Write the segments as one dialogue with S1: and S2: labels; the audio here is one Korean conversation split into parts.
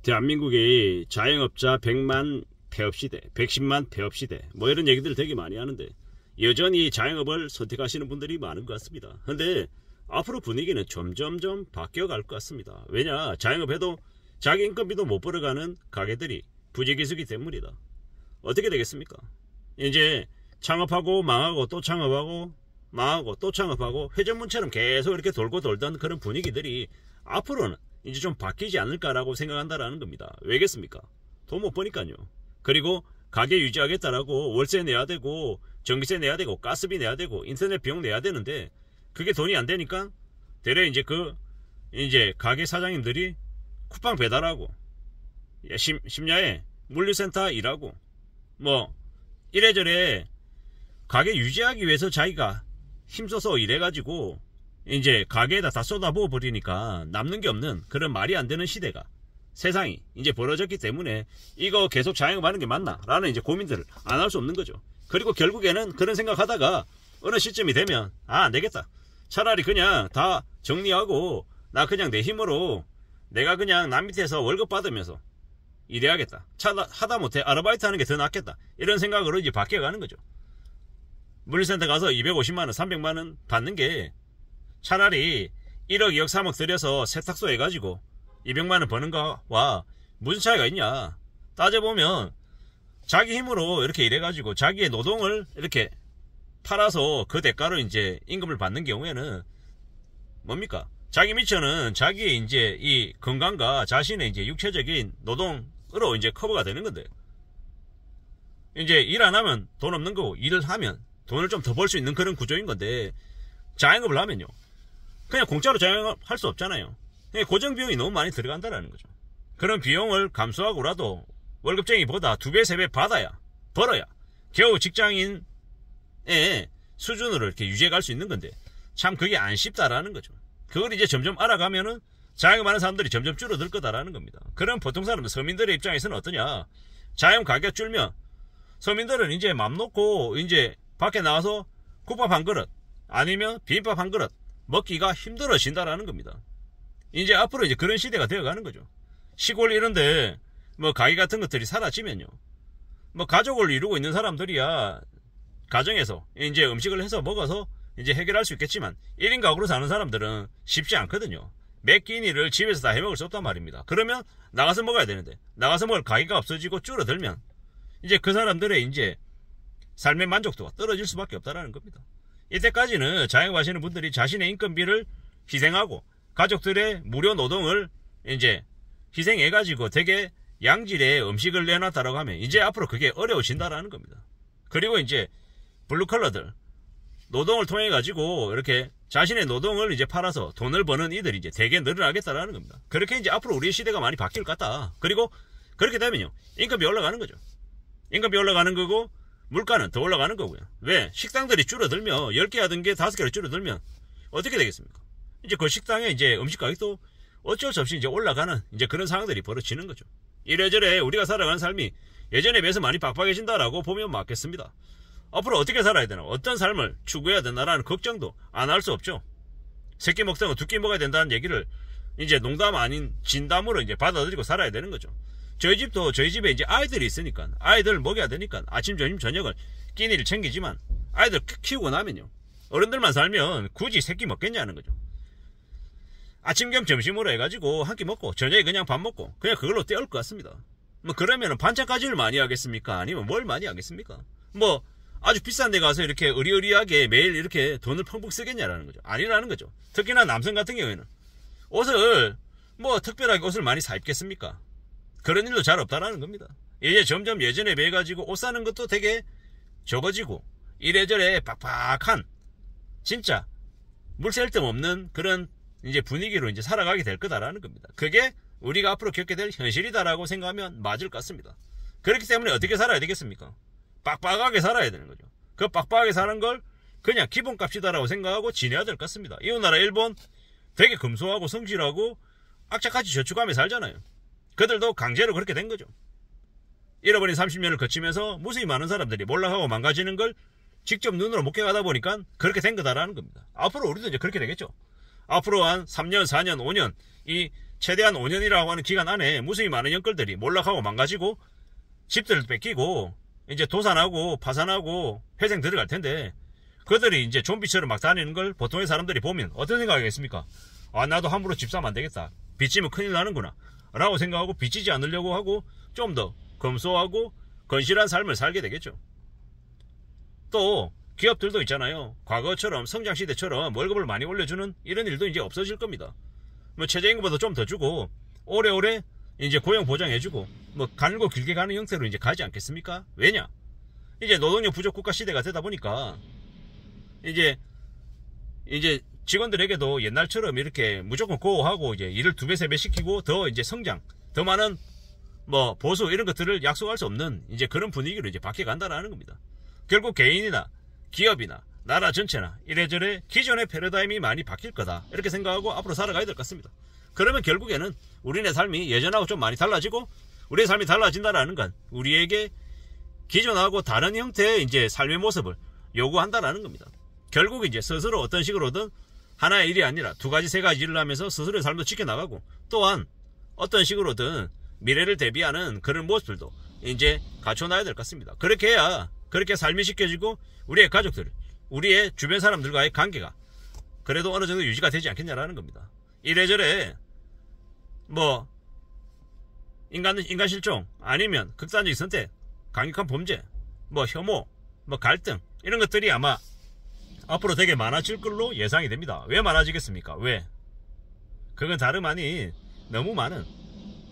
S1: 대한민국의 자영업자 100만 폐업시대, 110만 폐업시대 뭐 이런 얘기들 되게 많이 하는데 여전히 자영업을 선택하시는 분들이 많은 것 같습니다. 근데 앞으로 분위기는 점점점 바뀌어갈 것 같습니다. 왜냐, 자영업해도 자기 인건비도 못 벌어가는 가게들이 부지기수기 때문이다. 어떻게 되겠습니까? 이제 창업하고 망하고 또 창업하고 망하고 또 창업하고 회전문처럼 계속 이렇게 돌고 돌던 그런 분위기들이 앞으로는 이제 좀 바뀌지 않을까라고 생각한다라는 겁니다. 왜겠습니까? 돈 못 버니까요. 그리고 가게 유지하겠다라고 월세 내야 되고 전기세 내야 되고 가스비 내야 되고 인터넷 비용 내야 되는데 그게 돈이 안 되니까 대래 이제 가게 사장님들이 쿠팡 배달하고 심야에 물류센터 일하고 뭐 이래저래 가게 유지하기 위해서 자기가 힘써서 일해가지고 이제 가게에다 다 쏟아부어 버리니까 남는 게 없는 그런 말이 안 되는 시대가 세상이 이제 벌어졌기 때문에 이거 계속 자영업하는 게 맞나 라는 이제 고민들을 안 할 수 없는 거죠. 그리고 결국에는 그런 생각하다가 어느 시점이 되면 안 되겠다, 차라리 그냥 다 정리하고 나 그냥 내 힘으로 내가 그냥 남 밑에서 월급 받으면서 일해야겠다, 하다못해 아르바이트 하는 게 더 낫겠다, 이런 생각으로 이제 바뀌어가는 거죠. 물류센터 가서 250만원 300만원 받는 게 차라리 1억 2억 3억 들여서 세탁소 해가지고 200만원 버는 거와 무슨 차이가 있냐. 따져보면 자기 힘으로 이렇게 일해가지고 자기의 노동을 이렇게 팔아서 그 대가로 이제 임금을 받는 경우에는 뭡니까? 자기 미천은 자기의 이제 이 건강과 자신의 이제 육체적인 노동으로 이제 커버가 되는 건데, 이제 일 안 하면 돈 없는 거고 일을 하면 돈을 좀 더 벌 수 있는 그런 구조인 건데, 자영업을 하면요 그냥 공짜로 자영업 할 수 없잖아요. 고정 비용이 너무 많이 들어간다라는 거죠. 그런 비용을 감수하고라도 월급쟁이보다 2배 3배 벌어야 겨우 직장인의 수준으로 이렇게 유지해 갈 수 있는 건데, 참 그게 안 쉽다라는 거죠. 그걸 이제 점점 알아가면은 자영업하는 사람들이 점점 줄어들 거다라는 겁니다. 그럼 보통 사람들, 서민들의 입장에서는 어떠냐, 자영업 가격 줄면 서민들은 이제 맘 놓고 이제 밖에 나와서 국밥 한 그릇 아니면 비빔밥 한 그릇 먹기가 힘들어진다라는 겁니다. 이제 앞으로 이제 그런 시대가 되어가는 거죠. 시골 이런데 뭐 가게 같은 것들이 사라지면요, 뭐 가족을 이루고 있는 사람들이야 가정에서 이제 음식을 해서 먹어서 이제 해결할 수 있겠지만 1인 가구로 사는 사람들은 쉽지 않거든요. 매 끼니를 집에서 다 해먹을 수 없단 말입니다. 그러면 나가서 먹어야 되는데, 나가서 먹을 가게가 없어지고 줄어들면 이제 그 사람들의 이제 삶의 만족도가 떨어질 수밖에 없다라는 겁니다. 이때까지는 자영업하시는 분들이 자신의 인건비를 희생하고 가족들의 무료 노동을 이제 희생해가지고 되게 양질의 음식을 내놨다라고 하면 이제 앞으로 그게 어려워진다라는 겁니다. 그리고 이제 블루컬러들 노동을 통해 가지고 이렇게 자신의 노동을 이제 팔아서 돈을 버는 이들이 이제 되게 늘어나겠다라는 겁니다. 그렇게 이제 앞으로 우리 시대가 많이 바뀔 것 같다. 그리고 그렇게 되면요, 인건비 올라가는 거죠. 인건비 올라가는 거고 물가는 더 올라가는 거고요. 왜? 식당들이 줄어들면 10개 하던 게 5개로 줄어들면 어떻게 되겠습니까? 이제 그 식당에 이제 음식 가격도 어쩔 수 없이 이제 올라가는 이제 그런 상황들이 벌어지는 거죠. 이래저래 우리가 살아가는 삶이 예전에 비해서 많이 빡빡해진다라고 보면 맞겠습니다. 앞으로 어떻게 살아야 되나, 어떤 삶을 추구해야 되나라는 걱정도 안 할 수 없죠. 세끼 먹던 거 2끼 먹어야 된다는 얘기를 이제 농담 아닌 진담으로 이제 받아들이고 살아야 되는 거죠. 저희 집에 이제 아이들이 있으니까 아이들을 먹여야 되니까 아침 점심 저녁을 끼니를 챙기지만 아이들 키우고 나면요, 어른들만 살면 굳이 세끼 먹겠냐는 거죠. 아침 겸 점심으로 해가지고 한 끼 먹고 저녁에 그냥 밥 먹고 그냥 그걸로 때울 것 같습니다. 뭐 그러면은 반찬까지를 많이 하겠습니까? 아니면 뭘 많이 하겠습니까? 뭐 아주 비싼 데 가서 이렇게 의리의리하게 매일 이렇게 돈을 펑펑 쓰겠냐라는 거죠. 아니라는 거죠. 특히나 남성 같은 경우에는 옷을 뭐 특별하게 옷을 많이 사 입겠습니까? 그런 일도 잘 없다라는 겁니다. 이제 점점 예전에 비해 가지고 옷 사는 것도 되게 적어지고 이래저래 빡빡한 진짜 물 셀 데 없는 그런 이제 분위기로 이제 살아가게 될 거다라는 겁니다. 그게 우리가 앞으로 겪게 될 현실이다라고 생각하면 맞을 것 같습니다. 그렇기 때문에 어떻게 살아야 되겠습니까? 빡빡하게 살아야 되는 거죠. 그 빡빡하게 사는 걸 그냥 기본값이다라고 생각하고 지내야 될 것 같습니다. 이웃나라 일본 되게 금소하고 성실하고 악착같이 저축하며 살잖아요. 그들도 강제로 그렇게 된 거죠. 잃어버린 30년을 거치면서 무수히 많은 사람들이 몰락하고 망가지는 걸 직접 눈으로 목격하다 보니까 그렇게 된 거다라는 겁니다. 앞으로 우리도 이제 그렇게 되겠죠. 앞으로 한 3년, 4년, 5년 이 최대한 5년이라고 하는 기간 안에 무수히 많은 연끌들이 몰락하고 망가지고 집들 뺏기고 이제 도산하고 파산하고 회생 들어갈 텐데, 그들이 이제 좀비처럼 막 다니는 걸 보통의 사람들이 보면 어떤 생각이겠습니까? 아, 나도 함부로 집 사면 안 되겠다. 빚지면 큰일 나는구나 라고 생각하고 빚지지 않으려고 하고 좀 더 검소하고 건실한 삶을 살게 되겠죠. 또 기업들도 있잖아요. 과거처럼 성장시대처럼 월급을 많이 올려주는 이런 일도 이제 없어질 겁니다. 뭐 최저임금보다 좀 더 주고 오래오래 이제 고용 보장해주고 뭐 가늘고 길게 가는 형태로 이제 가지 않겠습니까? 왜냐? 이제 노동력 부족 국가 시대가 되다 보니까 이제 직원들에게도 옛날처럼 이렇게 무조건 고하고 이제 일을 2배, 3배 시키고 더 이제 성장, 더 많은 뭐 보수 이런 것들을 약속할 수 없는 이제 그런 분위기로 이제 바뀌어 간다라는 겁니다. 결국 개인이나 기업이나 나라 전체나 이래저래 기존의 패러다임이 많이 바뀔 거다 이렇게 생각하고 앞으로 살아가야 될 것 같습니다. 그러면 결국에는 우리네 삶이 예전하고 좀 많이 달라지고, 우리의 삶이 달라진다라는 건 우리에게 기존하고 다른 형태의 이제 삶의 모습을 요구한다라는 겁니다. 결국 이제 스스로 어떤 식으로든 하나의 일이 아니라 2가지, 3가지 일을 하면서 스스로의 삶도 지켜나가고, 또한 어떤 식으로든 미래를 대비하는 그런 모습들도 이제 갖춰놔야 될 것 같습니다. 그렇게 해야, 그렇게 삶이 지켜지고 우리의 가족들, 우리의 주변 사람들과의 관계가 그래도 어느 정도 유지가 되지 않겠냐라는 겁니다. 이래저래 뭐 인간 실종 아니면 극단적인 선택, 강력한 범죄, 뭐 혐오, 뭐 갈등 이런 것들이 아마 앞으로 되게 많아질 걸로 예상이 됩니다. 왜 많아지겠습니까? 왜? 그건 다름 아닌 너무 많은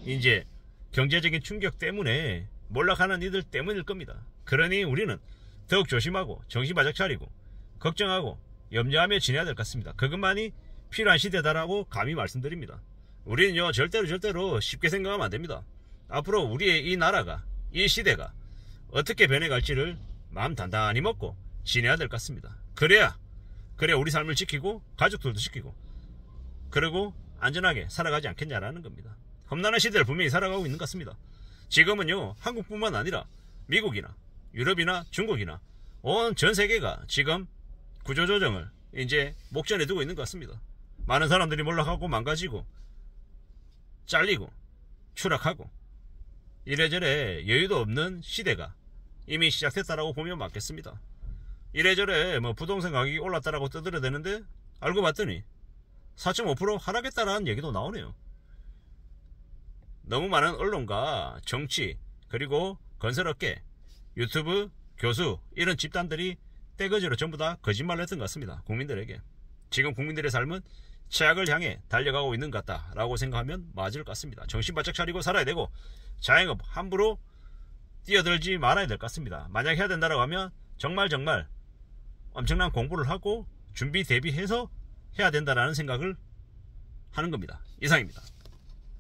S1: 이제 경제적인 충격 때문에 몰락하는 이들 때문일 겁니다. 그러니 우리는 더욱 조심하고 정신 바짝 차리고 걱정하고 염려하며 지내야 될 것 같습니다. 그것만이 필요한 시대다라고 감히 말씀드립니다. 우리는요 절대로 쉽게 생각하면 안 됩니다. 앞으로 우리의 이 나라가, 이 시대가 어떻게 변해갈지를 마음 단단히 먹고 지내야 될 것 같습니다. 그래야 우리 삶을 지키고 가족들도 지키고 그리고 안전하게 살아가지 않겠냐라는 겁니다. 험난한 시대를 분명히 살아가고 있는 것 같습니다. 지금은요 한국뿐만 아니라 미국이나 유럽이나 중국이나 온 전 세계가 지금 구조조정을 이제 목전에 두고 있는 것 같습니다. 많은 사람들이 몰락하고 망가지고 잘리고 추락하고 이래저래 여유도 없는 시대가 이미 시작됐다라고 보면 맞겠습니다. 이래저래 뭐 부동산 가격이 올랐다라고 떠들어대는데 알고 봤더니 4.5% 하락했다라는 얘기도 나오네요. 너무 많은 언론과 정치 그리고 건설업계, 유튜브, 교수 이런 집단들이 떼거지로 전부 다 거짓말을 했던 것 같습니다. 국민들에게. 지금 국민들의 삶은 최악을 향해 달려가고 있는 것 같다라고 생각하면 맞을 것 같습니다. 정신 바짝 차리고 살아야 되고 자영업 함부로 뛰어들지 말아야 될 것 같습니다. 만약 해야 된다고 하면 정말 엄청난 공부를 하고 준비 대비해서 해야 된다라는 생각을 하는 겁니다. 이상입니다.